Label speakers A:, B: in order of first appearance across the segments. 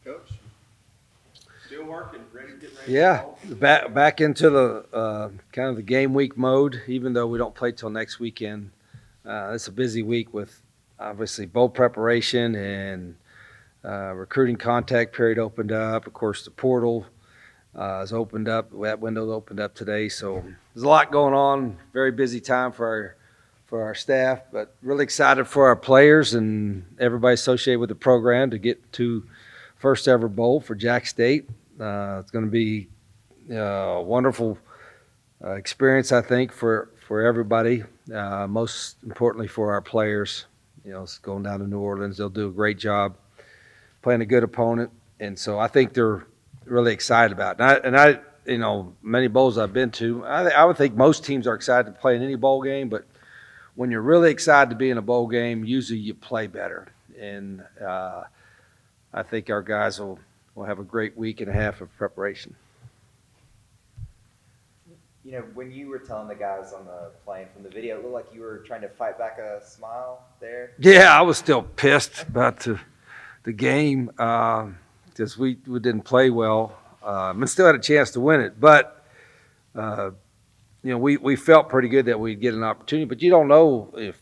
A: Coach, still working, ready to get ready.
B: Yeah, back into the kind of the game week mode. Even though we don't play till next weekend, it's a busy week with obviously bowl preparation and recruiting contact period opened up. Of course, the portal is opened up. That window opened up today, so there's a lot going on. Very busy time for our staff, but really excited for our players and everybody associated with the program to get to first ever bowl for Jax State. It's going to be a wonderful experience, I think, for everybody. Most importantly for our players. It's going down to New Orleans. They'll do a great job playing a good opponent, and so I think they're really excited about it. Many bowls I've been to, I would think most teams are excited to play in any bowl game, but when you're really excited to be in a bowl game, usually you play better. And I think our guys will have a great week and a half of preparation.
C: When you were telling the guys on the plane from the video, it looked like you were trying to fight back a smile there.
B: Yeah, I was still pissed about the game because we didn't play well and still had a chance to win it. But, we felt pretty good that we'd get an opportunity. But you don't know if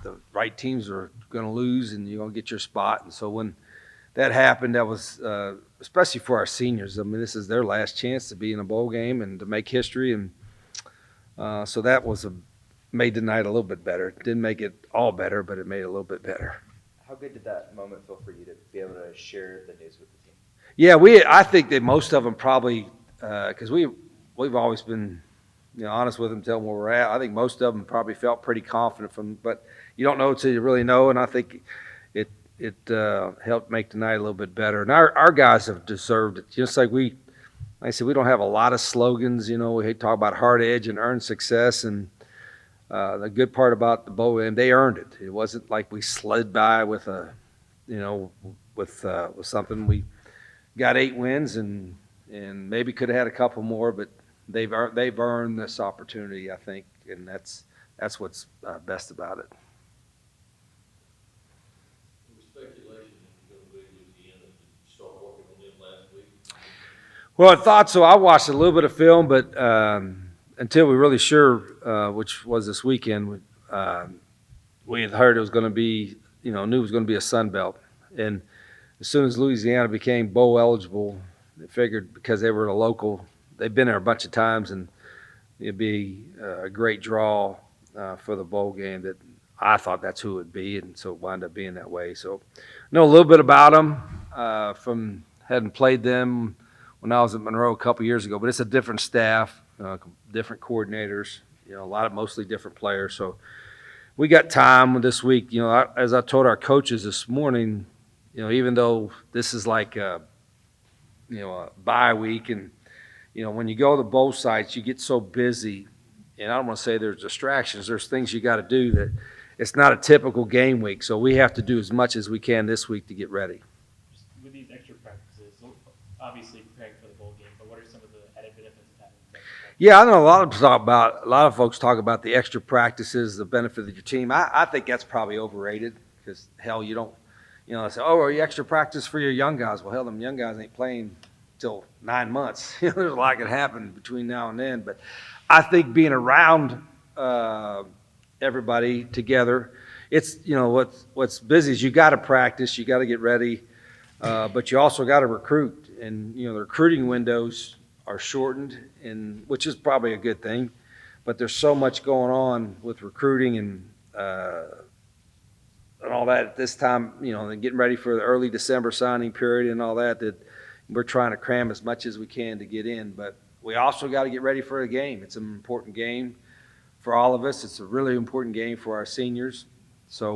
B: the right teams are going to lose and you're going to get your spot. And so when that happened, that was especially for our seniors. I mean, this is their last chance to be in a bowl game and to make history. And so that made the night a little bit better. It didn't make it all better, but it made it a little bit better.
C: How good did that moment feel for you to be able to share the news with the team?
B: Yeah, I think that most of them probably because we've always been honest with them, tell them where we're at. I think most of them probably felt pretty confident but you don't know until you really know, and I think it helped make the night a little bit better. And our guys have deserved it. Just like I said, we don't have a lot of slogans. We talk about hard edge and earned success, and the good part about the bowl game, they earned it. It wasn't like we slid by with with something. We got 8 wins and maybe could have had a couple more, but they've earned this opportunity, I think, and that's what's best about it.
D: Speculation is going to be Louisiana. Did you start working on them last week?
B: Well, I thought so. I watched a little bit of film, but until we were really sure, which was this weekend, we had heard it was going to be, knew it was going to be a Sun Belt. And as soon as Louisiana became bowl eligible, they figured because they were a local, they've been there a bunch of times, and it'd be a great draw for the bowl game. That I thought that's who it would be, and so it wound up being that way. So know a little bit about them from hadn't played them when I was at Monroe a couple years ago, but it's a different staff, different coordinators, mostly different players. So we got time this week. As I told our coaches this morning, even though this is like a bye week, and when you go to both sites, you get so busy, and I don't want to say there's distractions. There's things you got to do that it's not a typical game week, so we have to do as much as we can this week to get ready.
E: Just with these extra practices, obviously preparing for the bowl game, but what are some of the added benefits of having these extra practices?
B: Yeah, I know a lot of folks talk about the extra practices, the benefit of your team. I think that's probably overrated because, hell, you don't, they say, oh, are you extra practice for your young guys? Well, hell, them young guys ain't playing till 9 months. There's a lot that can happen between now and then. But I think being around everybody together, it's, what's busy is you got to practice, you got to get ready, but you also got to recruit. And, the recruiting windows are shortened, which is probably a good thing. But there's so much going on with recruiting and all that at this time, and getting ready for the early December signing period and all that we're trying to cram as much as we can to get in. But we also got to get ready for a game. It's an important game for all of us. It's a really important game for our seniors. So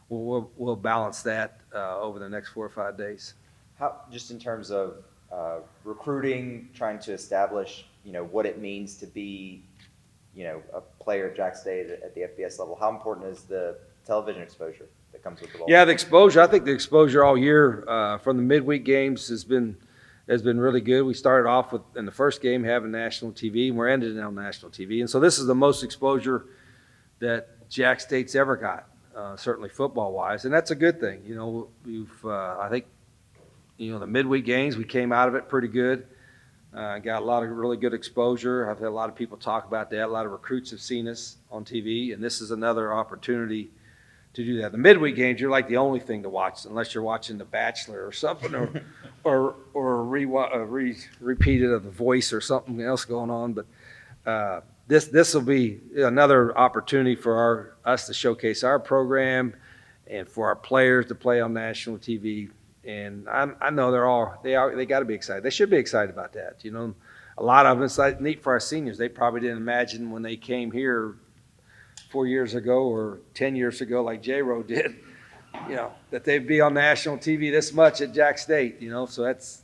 B: we'll balance that over the next 4 or 5 days.
C: How, just in terms of recruiting, trying to establish, what it means to be, a player at Jax State at the FBS level, how important is the television exposure that comes with the bowl?
B: Yeah, the exposure. I think the exposure all year from the midweek games has been really good. We started off with in the first game having national TV, and we're ending on national TV. And so this is the most exposure that Jax State's ever got, certainly football wise, and that's a good thing. We've I think the midweek games, we came out of it pretty good. Got a lot of really good exposure. I've had a lot of people talk about that. A lot of recruits have seen us on TV, and this is another opportunity to do that. The midweek games, you're like the only thing to watch, unless you're watching The Bachelor or something, or a repeated of The Voice or something else going on. But this will be another opportunity for us to showcase our program and for our players to play on national TV. And I know they got to be excited. They should be excited about that. A lot of them, it's like neat for our seniors. They probably didn't imagine when they came here 4 years ago or 10 years ago, like J-Ro did, that they'd be on national TV this much at Jax State. So that's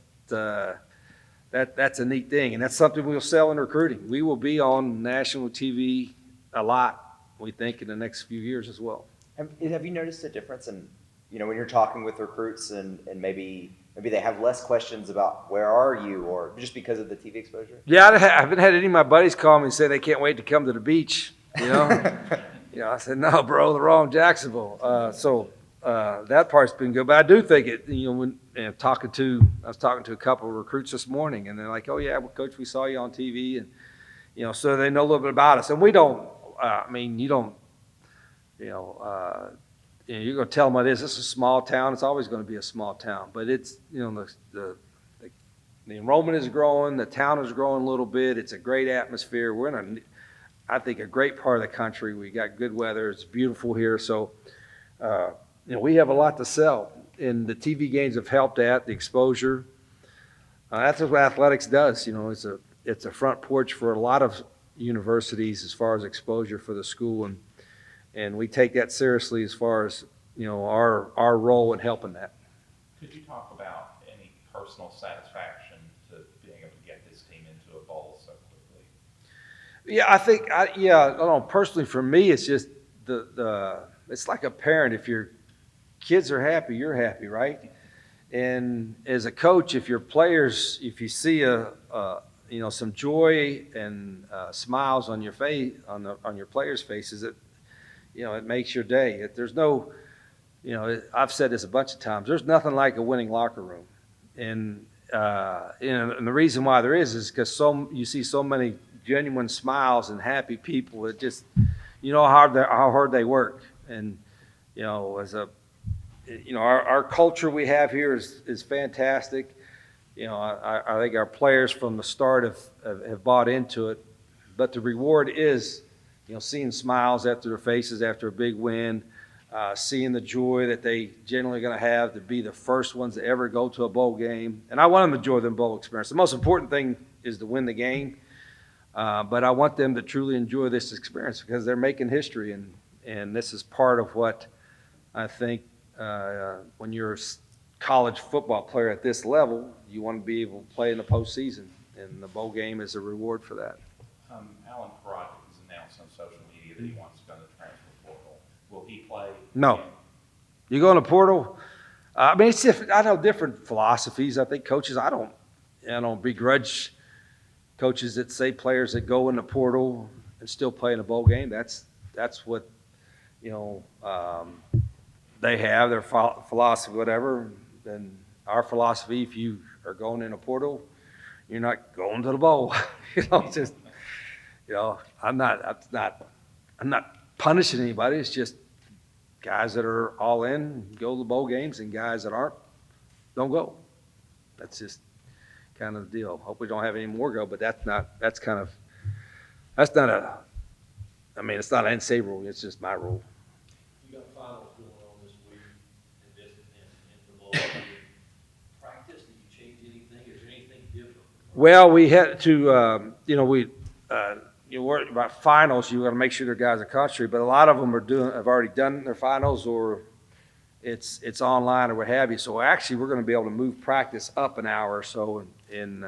B: a neat thing, and that's something we'll sell in recruiting. We will be on national TV a lot, we think, in the next few years as well.
C: Have you noticed a difference in, when you're talking with recruits and maybe they have less questions about where are you, or just because of the TV exposure?
B: Yeah, I haven't had any of my buddies call me and say they can't wait to come to the beach. I said, no, bro, they're all in Jacksonville. That part's been good, but I do think it. I was talking to a couple of recruits this morning, and they're like, "Oh yeah, well, Coach, we saw you on TV," and so they know a little bit about us. And we don't. You don't. You're going to tell them this is a small town. It's always going to be a small town, but it's the enrollment is growing, the town is growing a little bit. It's a great atmosphere. We're in I think a great part of the country. We got good weather. It's beautiful here. So, we have a lot to sell, and the TV games have helped that, the exposure. That's what athletics does. It's a front porch for a lot of universities as far as exposure for the school, and we take that seriously as far as, our role in helping that.
F: Could you talk about any personal satisfaction to being able to get this team into a bowl so quickly?
B: Yeah, I think, I don't know, personally for me, it's just it's like a parent. If your kids are happy, you're happy, right? And as a coach, if your players, if you see some joy and smiles on your face, on your players' faces, it makes your day. There's no, I've said this a bunch of times. There's nothing like a winning locker room, and and the reason why there is because you see so many genuine smiles and happy people. It just, how hard they work, and our culture we have here is fantastic. I think our players from the start have bought into it, but the reward is, seeing smiles after their faces after a big win, seeing the joy that they generally going to have to be the first ones to ever go to a bowl game. And I want them to enjoy the bowl experience. The most important thing is to win the game, but I want them to truly enjoy this experience because they're making history, and this is part of what I think when you're a college football player at this level, you want to be able to play in the postseason, and the bowl game is a reward for that.
F: Alan Karate has announced on social media that he wants to go to the transfer portal. Will he play?
B: No.
F: again?
B: You go in a portal. It's different. I know different philosophies. I think coaches. I don't begrudge coaches that say players that go in the portal and still play in a bowl game. That's what they have their philosophy, whatever. And our philosophy, if you are going in a portal, you're not going to the bowl. I'm not punishing anybody. It's just guys that are all in go to the bowl games, and guys that aren't don't go. That's just kind of the deal. Hope we don't have any more go, but it's not an NCAA rule. It's just my rule.
D: You got finals going on this week, and this, and the bowl game. Practice, did you change anything? Is there anything different?
B: Well, we had to, worry about finals. You got to make sure their guys are concentrated, but a lot of them have already done their finals, or it's online or what have you. So actually, we're going to be able to move practice up an hour or so and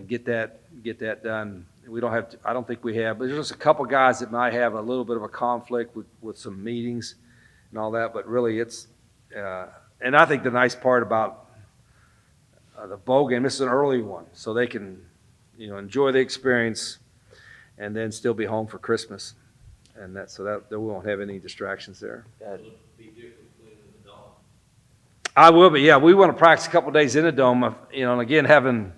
B: get that done. We don't have to, I don't think we have, but there's just a couple guys that might have a little bit of a conflict with some meetings and all that. But really, it's and I think the nice part about the bowl game, this is an early one, so they can enjoy the experience and then still be home for Christmas, and that we won't have any distractions there.
D: Will it be different playing in the dawn?
B: I will, but yeah, we want to practice a couple days in the dome. You know, and again, having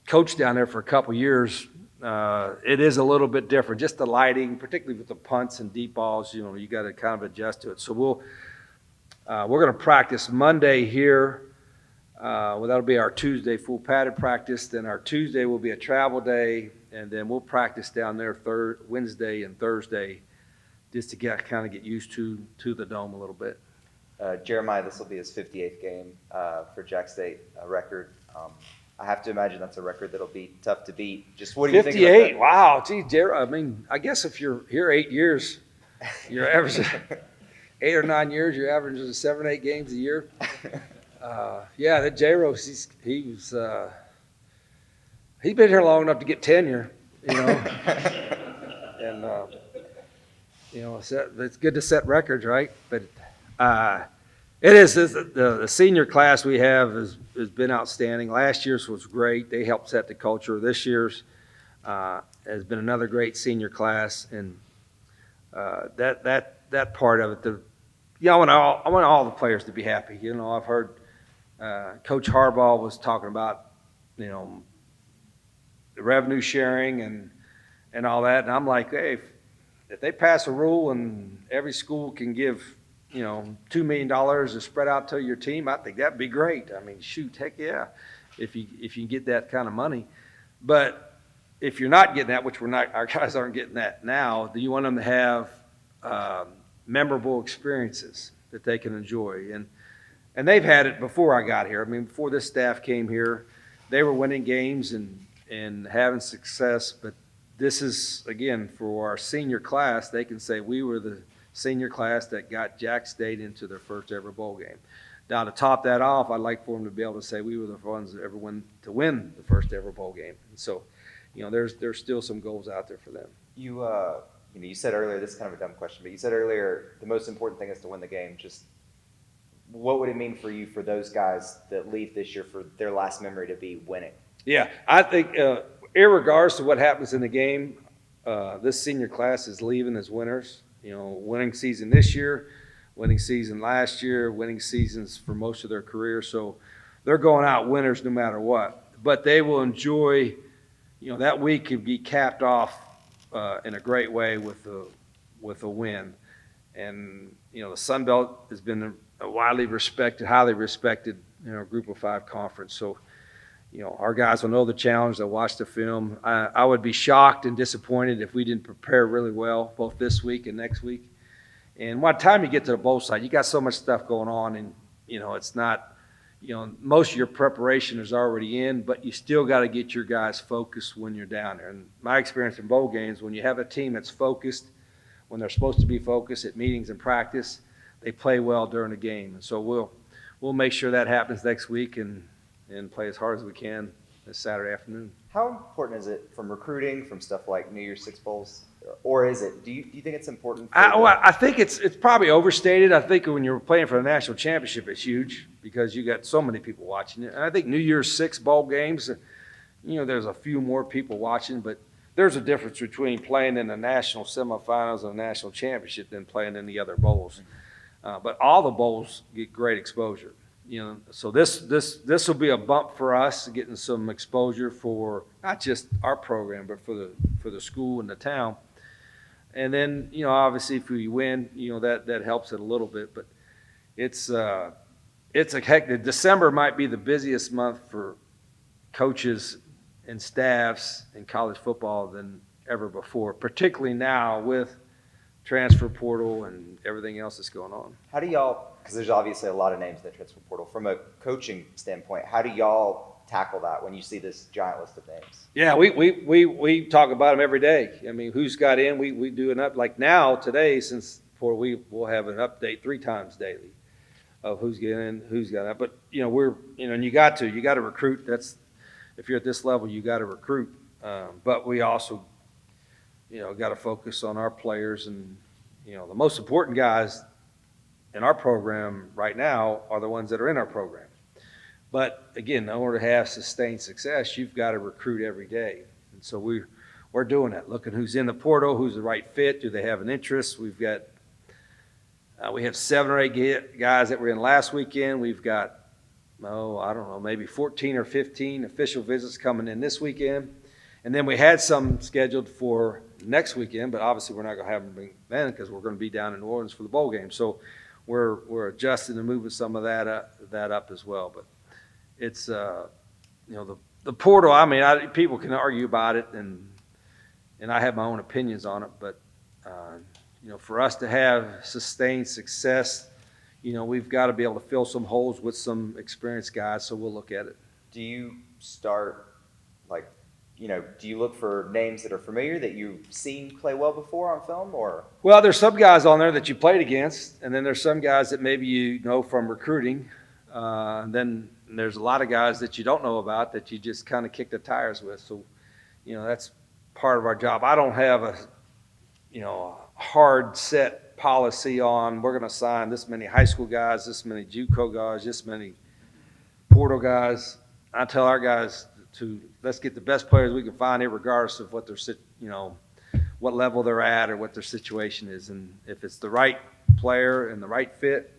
B: coached down there for a couple years, it is a little bit different. Just the lighting, particularly with the punts and deep balls, you know, you got to kind of adjust to it. So we're going to practice Monday here. Well, that'll be our Tuesday full padded practice. Then our Tuesday will be a travel day, and then we'll practice down there Wednesday and Thursday, just to kind of get used to the dome a little bit.
C: Jeremiah, this will be his 58th game for Jax State, a record. I have to imagine that's a record that'll be tough to beat. Just what do you think about
B: 58?
C: that?
B: Wow, gee, Jared. I mean, I guess if you're here 8 years, you're averaging 8 or 9 years, you're averaging 7 or 8 games a year. Yeah, that J-Rose, he's been here long enough to get tenure, you know. And you know, it's good to set records, right? But it is the senior class we have has been outstanding. Last year's was great. They helped set the culture. This year's has been another great senior class, and that part of it. I want all the players to be happy. You know, I've heard Coach Harbaugh was talking about, you know, the revenue sharing and all that, and I'm like, hey, if they pass a rule and every school can give, you know, $2 million to spread out to your team, I think that'd be great. I mean, shoot, heck yeah, if you can get that kind of money. But if you're not getting that, which we're not, our guys aren't getting that now, then you want them to have memorable experiences that they can enjoy. And they've had it before I got here. I mean, before this staff came here, they were winning games and having success. But this is, again, for our senior class, they can say we were the senior class that got Jax State into their first ever bowl game. Now, to top that off, I'd like for them to be able to say we were the ones that ever win the first ever bowl game. And so, you know, there's still some goals out there for them.
C: You said earlier, this is kind of a dumb question, but you said earlier the most important thing is to win the game. Just what would it mean for you for those guys that leave this year for their last memory to be winning? Yeah,
B: I think, irregardless of what happens in the game, this senior class is leaving as winners. You know, winning season this year, winning season last year, winning seasons for most of their career. So they're going out winners no matter what. But they will enjoy, you know, that week can be capped off in a great way with a win. And, you know, the Sun Belt has been a widely respected, highly respected, you know, Group of 5 conference. So, you know, our guys will know the challenge. They'll watch the film. I would be shocked and disappointed if we didn't prepare really well both this week and next week. And by the time you get to the bowl site, you got so much stuff going on, and, you know, it's not, you know, most of your preparation is already in, but you still got to get your guys focused when you're down there. And my experience in bowl games, when you have a team that's focused, when they're supposed to be focused at meetings and practice, they play well during the game. And so we'll make sure that happens next week and play as hard as we can this Saturday afternoon.
C: How important is it from recruiting, from stuff like New Year's Six Bowls, or is it? Do you think it's important?
B: I think it's probably overstated. I think when you're playing for the national championship, it's huge because you got so many people watching it. And I think New Year's Six bowl games, you know, there's a few more people watching, but there's a difference between playing in the national semifinals and the national championship than playing in the other bowls. But all the bowls get great exposure. You know, so this will be a bump for us, getting some exposure for not just our program, but for the school and the town. And then, you know, obviously if we win, you know, that helps it a little bit. But it's a hectic. December might be the busiest month for coaches and staffs in college football than ever before, particularly now with transfer portal and everything else that's going on.
C: How do y'all, because there's obviously a lot of names in the transfer portal, from a coaching standpoint, how do y'all tackle that when you see this giant list of names?
B: Yeah, we talk about them every day. I mean, who's got in, we do an up, like now, today, since we'll have an update 3 times daily of who's getting in, who's got out. But, you know, and you got to recruit. That's, if you're at this level, you got to recruit. But we also, you know, got to focus on our players. And, you know, the most important guys in our program right now are the ones that are in our program. But again, in order to have sustained success, you've got to recruit every day. And so we're doing that, looking who's in the portal, who's the right fit, do they have an interest. We've got We have 7 or 8 guys that were in last weekend. We've got, I don't know, maybe 14 or 15 official visits coming in this weekend. And then we had some scheduled for next weekend, but obviously we're not going to have them then because we're going to be down in New Orleans for the bowl game. So we're adjusting and moving some of that up as well. But it's, the portal, I mean, people can argue about it, and I have my own opinions on it, but for us to have sustained success, we've got to be able to fill some holes with some experienced guys, so we'll look at it.
C: Do you start, do you look for names that are familiar that you've seen play well before on film, or?
B: Well, there's some guys on there that you played against, and then there's some guys that maybe you know from recruiting, and then there's a lot of guys that you don't know about that you just kind of kick the tires with. So, that's part of our job. I don't have a hard set policy on we're going to sign this many high school guys, this many JUCO guys, this many portal guys. I tell our guys to let's get the best players we can find, regardless of what their what level they're at or what their situation is. And if it's the right player and the right fit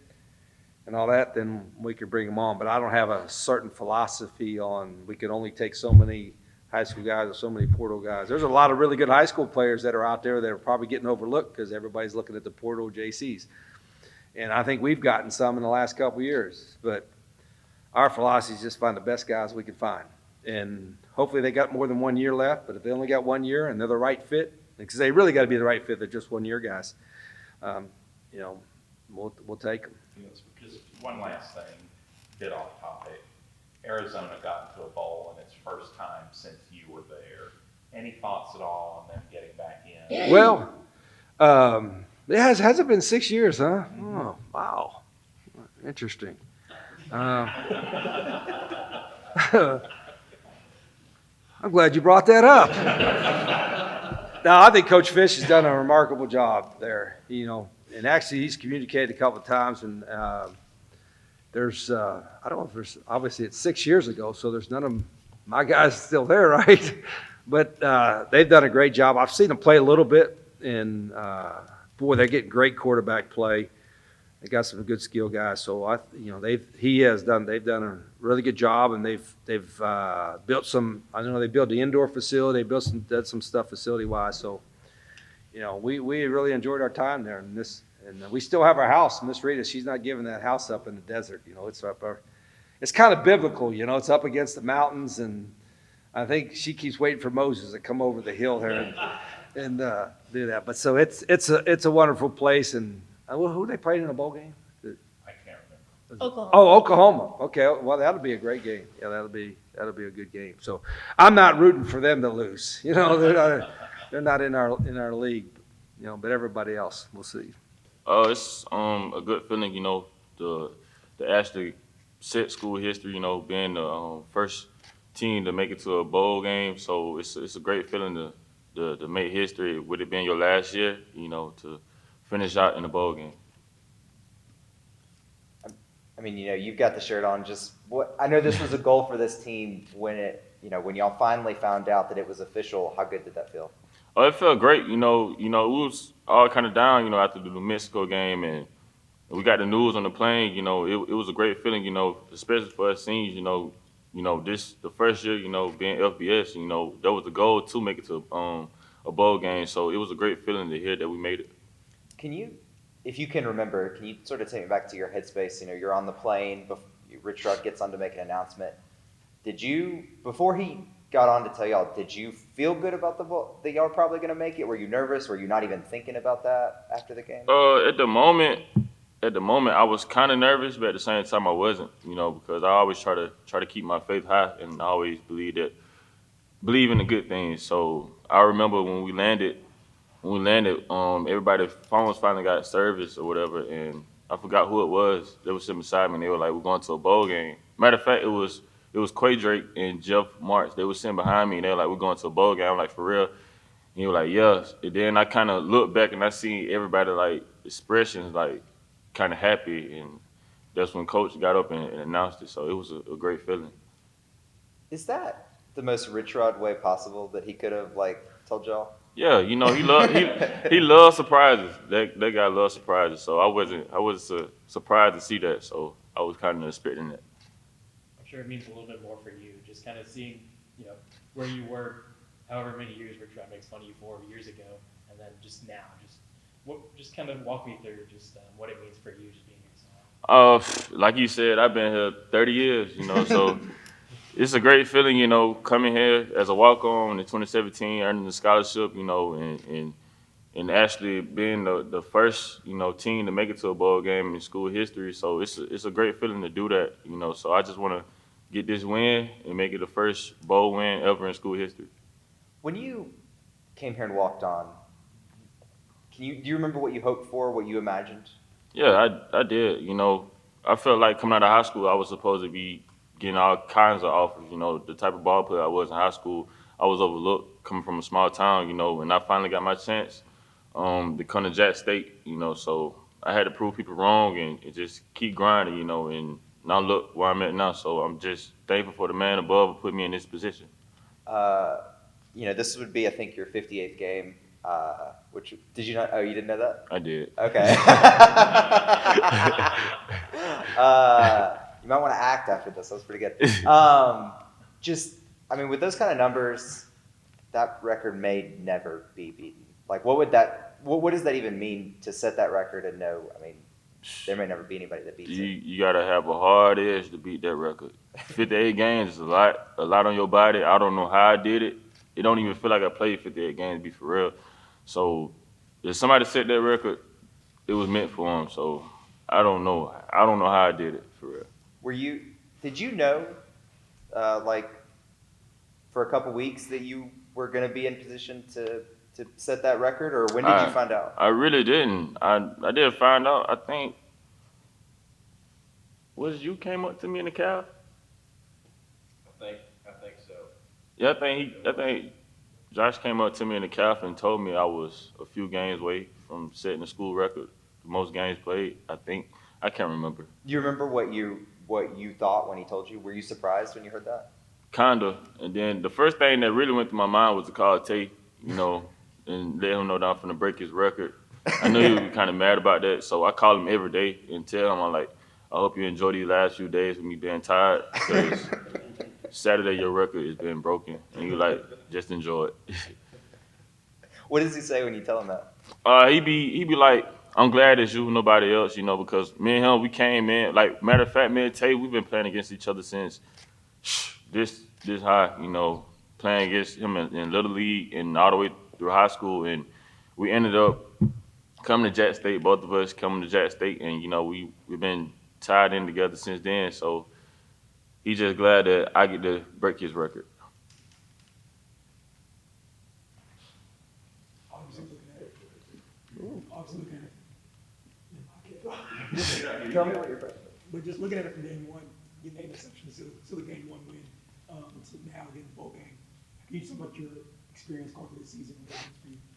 B: and all that, then we can bring them on. But I don't have a certain philosophy on we can only take so many high school guys or so many portal guys. There's a lot of really good high school players that are out there that are probably getting overlooked because everybody's looking at the portal JCs. And I think we've gotten some in the last couple of years. But our philosophy is just find the best guys we can find. And hopefully they got more than 1 year left. But if they only got 1 year and they're the right fit, because they really got to be the right fit, they're just 1 year guys, we'll take them.
F: Yes, because one last thing, bit off topic. Arizona got into a bowl in its first time since you were there. Any thoughts at all on them getting back in?
B: Well, has it been 6 years, huh? Oh, wow. Interesting. I'm glad you brought that up. No, I think Coach Fish has done a remarkable job there, and actually he's communicated a couple of times, and there's, I don't know if there's, obviously it's 6 years ago, so there's none of my guys still there, right? But they've done a great job. I've seen them play a little bit, and boy, they're getting great quarterback play. They got some good skill guys, so they've done a really good job, and they've built some. I know they built the indoor facility, they did some stuff facility wise. So, we really enjoyed our time there, and we still have our house. Miss Rita, she's not giving that house up in the desert. It's kind of biblical. It's up against the mountains, and I think she keeps waiting for Moses to come over the hill here and do that. But so it's a wonderful place. And who they played in a bowl game?
F: I can't remember.
G: Oklahoma.
B: Oh, Oklahoma. Okay, well that'll be a great game. Yeah, that'll be a good game. So I'm not rooting for them to lose. They're not in our league. But everybody else, we'll see.
H: It's a good feeling, to actually set school history, being the first team to make it to a bowl game. So it's a great feeling to make history with it being your last year, to finish out in the bowl game.
C: I mean, you've got the shirt on. I know this was a goal for this team when when y'all finally found out that it was official. How good did that feel?
H: Oh, it felt great. We was all kind of down, after the New Mexico game, and we got the news on the plane. It was a great feeling, especially for us seniors. This the first year, being FBS. That was the goal to make it to a bowl game. So it was a great feeling to hear that we made it.
C: If you can remember, can you sort of take me back to your headspace? You're on the plane. Rich Rod gets on to make an announcement. Before he got on to tell y'all, did you feel good about that y'all were probably going to make it? Were you nervous? Were you not even thinking about that after the game?
H: At the moment, I was kind of nervous, but at the same time, I wasn't. Because I always try to keep my faith high, and I always believe in the good things. So I remember when we landed, everybody's phones finally got service or whatever, and I forgot who it was. They were sitting beside me, and they were like, "We're going to a bowl game." Matter of fact, it was Quay Drake and Jeff Marks. They were sitting behind me, and they were like, "We're going to a bowl game." I'm like, "For real?" And he was like, "Yes." And then I kind of looked back, and I seen everybody, expressions, kind of happy, and that's when Coach got up and announced it. So it was a great feeling.
C: Is that the most Rich Rod way possible that he could have, told y'all?
H: Yeah, you know, he loves surprises. That guy loves surprises. So I wasn't surprised to see that. So I was kind of expecting that.
E: I'm sure it means a little bit more for you, just kind of seeing, you know, where you were, however many years Richard makes fun of you 4 years ago, and then just now, just kind of walk me through just what it means for you just being here so long.
H: Like you said, I've been here 30 years, you know, so it's a great feeling, you know, coming here as a walk-on in 2017, earning the scholarship, you know, and actually being the first, you know, team to make it to a bowl game in school history. So it's a great feeling to do that, you know. So I just want to get this win and make it the first bowl win ever in school history.
C: When you came here and walked on, do you remember what you hoped for, what you imagined?
H: Yeah, I did. You know, I felt like coming out of high school, I was supposed to be getting all kinds of offers. You know, the type of ball player I was in high school, I was overlooked coming from a small town. You know, and I finally got my chance to come to Jax State. You know, so I had to prove people wrong and just keep grinding. You know, and now look where I'm at now. So I'm just thankful for the man above who put me in this position.
C: You know, this would be, I think, your 58th game. Which did you not? Oh, you didn't know that?
H: I did.
C: Okay. You might want to act after this. That was pretty good. I mean, with those kind of numbers, that record may never be beaten. Like, what does that even mean to set that record and know? I mean, there may never be anybody that beats it.
H: You gotta have a hard edge to beat that record. 58 games is a lot on your body. I don't know how I did it. It don't even feel like I played 58 games, to be for real. So if somebody set that record, it was meant for them. So I don't know. I don't know how I did it, for real.
C: Did you know, like, for a couple weeks that you were going to be in position to set that record, or when did you find out?
H: I really didn't. I did find out. I think you came up to me in the calf?
D: I think so.
H: Yeah, I think Josh came up to me in the calf and told me I was a few games away from setting the school record, the most games played. I can't remember.
C: Do you remember what you thought when he told you? Were you surprised when you heard that?
H: Kinda. And then the first thing that really went through my mind was to call Tay, you know, and let him know that I'm finna break his record. I knew he would be kind of mad about that, so I call him every day and tell him, I'm like, I hope you enjoy these last few days with me being tired, because Saturday your record is being broken, and you like, just enjoy it.
C: What does he say when you tell him that?
H: He be like, I'm glad it's you, nobody else, you know, because me and him, we came in, like, matter of fact, me and Tay, we've been playing against each other since this high, you know, playing against him in Little League and all the way through high school, and we ended up coming to Jax State, both of us coming to Jax State, and, you know, we've been tied in together since then, so he's just glad that I get to break his record.
C: Tell me what your question is.
G: But just looking at it from game one, getting 8 interceptions, still a game one win. So now getting the bowl game. Can you talk about your experience going through this season?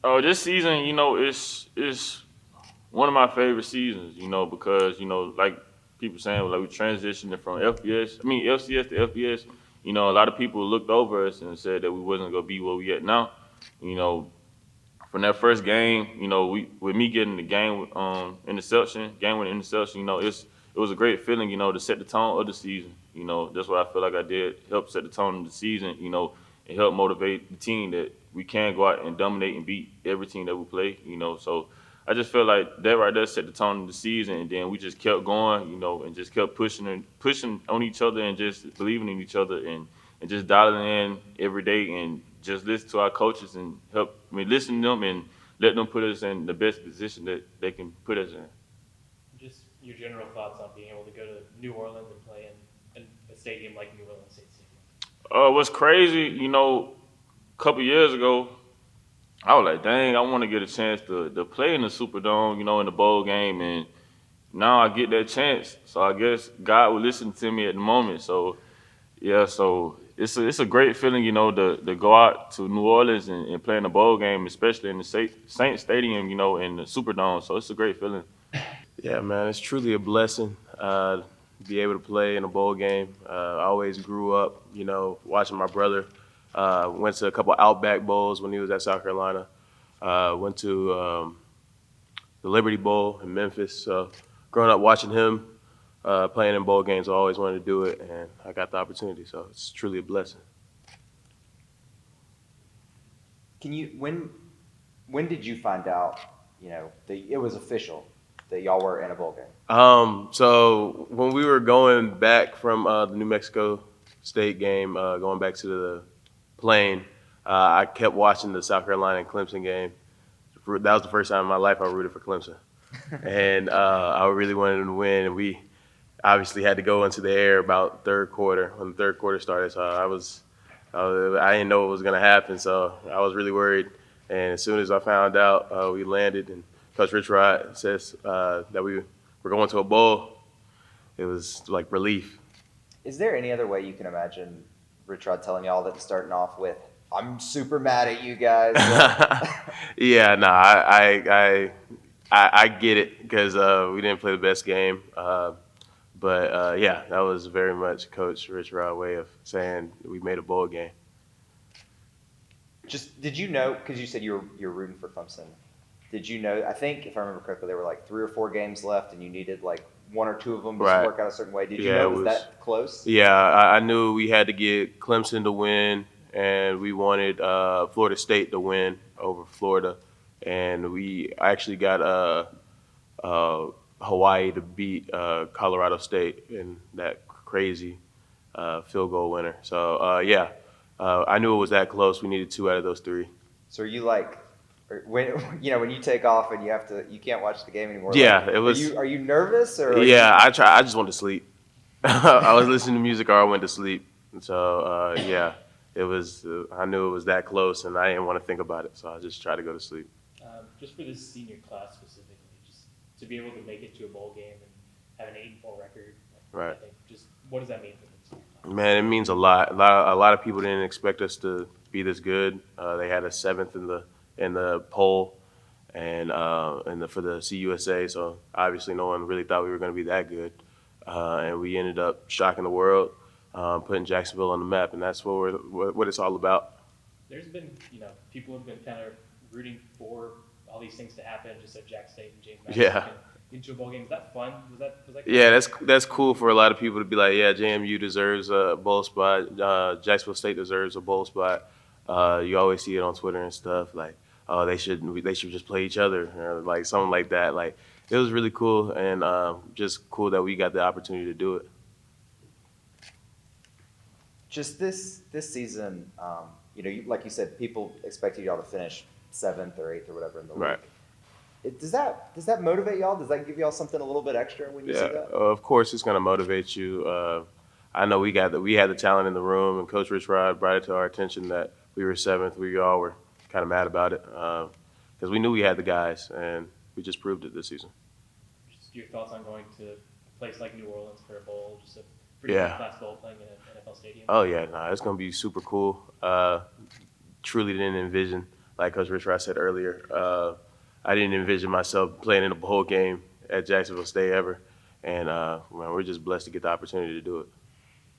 H: Oh, this season, you know, it's one of my favorite seasons, you know, because, you know, like people saying, like we transitioned from FCS to FBS. You know, a lot of people looked over us and said that we wasn't gonna be where we at now. You know, from that first game, you know, with me getting the game winning interception, you know, it was a great feeling, you know, to set the tone of the season. You know, that's what I feel like I did, help set the tone of the season, you know, and help motivate the team that we can go out and dominate and beat every team that we play, you know. So I just feel like that right there set the tone of the season, and then we just kept going, you know, and just kept pushing on each other and just believing in each other and just dialing in every day and just listen to our coaches and listen to them and let them put us in the best position that they can put us in.
E: Just your general thoughts on being able to go to New Orleans and play in a stadium like New Orleans State Stadium.
H: What's crazy, you know, a couple years ago, I was like, dang, I want to get a chance to play in the Superdome, you know, in the bowl game, and now I get that chance. So I guess God will listen to me at the moment. So, yeah, so it's a great feeling, you know, to go out to New Orleans and play in a bowl game, especially in the Saint Stadium, you know, in the Superdome. So it's a great feeling.
I: Yeah, man, it's truly a blessing to be able to play in a bowl game. I always grew up, you know, watching my brother. Went to a couple Outback Bowls when he was at South Carolina. Went to the Liberty Bowl in Memphis. So growing up watching him playing in bowl games, I always wanted to do it, and I got the opportunity. So it's truly a blessing.
C: Can you when did you find out, that it was official that y'all were in a bowl game?
I: So when we were going back from the New Mexico State game, going back to the plane, I kept watching the South Carolina and Clemson game. That was the first time in my life I rooted for Clemson. And I really wanted them to win. And we obviously had to go into the air about third quarter, when the third quarter started. So I didn't know what was going to happen. So I was really worried. And as soon as I found out, we landed, and Coach Rich Rod says that we were going to a bowl, it was like relief.
C: Is there any other way you can imagine Rich Rod telling y'all that, starting off with, "I'm super mad at you guys"?
I: Yeah, no, I get it, because we didn't play the best game. But yeah, that was very much Coach Rich Rod's way of saying we made a bowl game.
C: Just, did you know, because you said you're rooting for Clemson, did you know, I think if I remember correctly, there were like 3 or 4 games left and you needed like 1 or 2 of them to
I: Right.
C: work out a certain way. Did you
I: Yeah,
C: know
I: it
C: it was
I: was-
C: that close?
I: Yeah, I knew we had to get Clemson to win, and we wanted Florida State to win over Florida, and we actually got Hawaii to beat Colorado State in that crazy field goal winner. So yeah, I knew it was that close. We needed 2 out of those 3.
C: So are you like, when when you take off and you can't watch the game anymore?
I: Yeah,
C: like,
I: it was-
C: Are you nervous or?
I: Yeah, I just went to sleep. I was listening to music, or I went to sleep. So yeah, it was. I knew it was that close, and I didn't want to think about it. So I just tried to go to sleep.
E: Just for this senior class specifically, just to be able to make it to a bowl game and have an 8-4 record,
I: Right.
E: I think, just what does that mean for the senior class?
I: Man, it means a lot. A lot of people didn't expect us to be this good. They had us 7th in the poll, and for the CUSA. So obviously, no one really thought we were going to be that good, and we ended up shocking the world, putting Jacksonville on the map, and that's what it's all about.
E: There's been, people have been kind of rooting for all these things to happen, just like Jax State and James
I: Yeah.
E: into a bowl game. Is that fun? Was that
I: Yeah, that's cool for a lot of people to be like, yeah, JMU deserves a bowl spot. Jacksonville State deserves a bowl spot. You always see it on Twitter and stuff, like, oh, they should just play each other, or like something like that. Like, it was really cool, and just cool that we got the opportunity to do it.
C: Just this season, like you said, people expected y'all to finish 7th or 8th or whatever in the
I: Right.
C: league. Does that motivate y'all? Does that give y'all something a little bit extra when you see
I: Yeah,
C: that?
I: of course it's gonna motivate you. I know we had the talent in the room, and Coach Rich Rod brought it to our attention that we were 7th. We all were kind of mad about it because we knew we had the guys, and we just proved it this season.
E: Just your thoughts on going to a place like New Orleans for a bowl, just a pretty
I: Yeah.
E: class bowl playing in an NFL stadium?
I: Oh yeah, nah, it's gonna be super cool. Truly didn't envision, like Coach Rich Rod said earlier, I didn't envision myself playing in a bowl game at Jacksonville State ever, and man, we're just blessed to get the opportunity to do it.